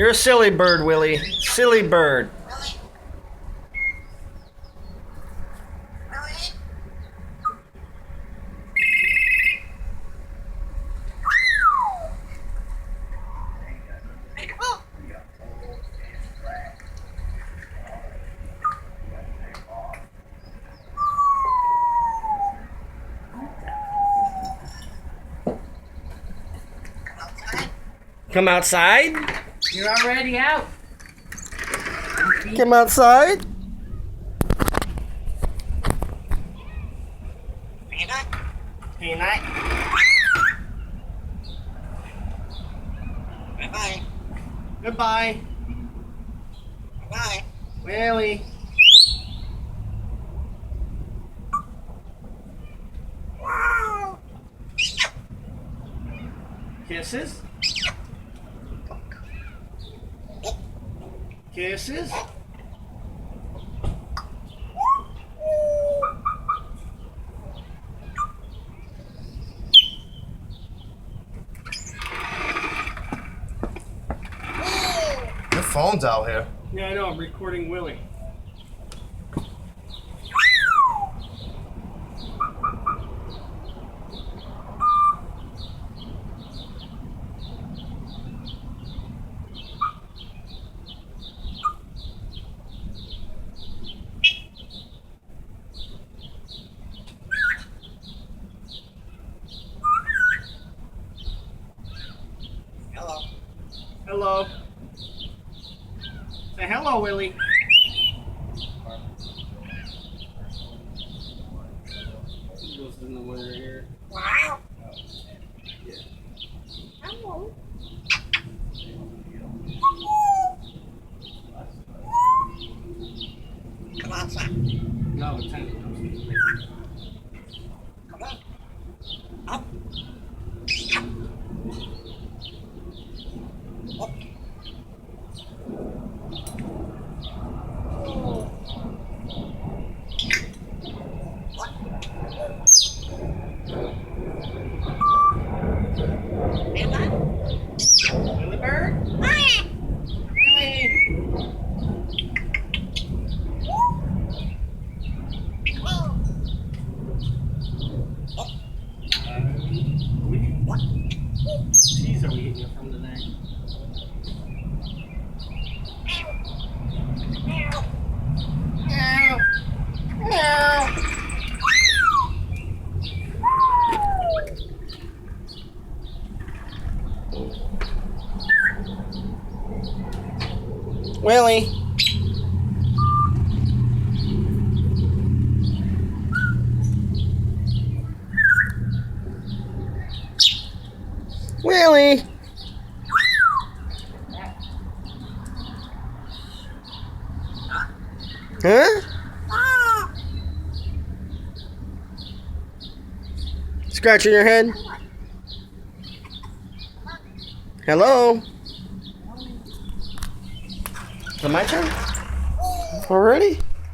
You're a silly bird, Willie. Silly bird. Come outside? You're already out. Come outside? Peanut. Bye-bye. Goodbye. Bye. Willie. Kisses? Kisses? Your phone's out here. Yeah, I know. I'm recording Willie. Hello. Hello. Say hello, Willie. He goes in the winter here. Wow. Yeah. Hello. Come outside. No, the tent goes. Come on. Up. Up. Willie bird? Willie. What cheese are we eating from today? Meow. Meow. Willie. Willie. Huh? Scratching your head? Hello? Is it my turn? Already?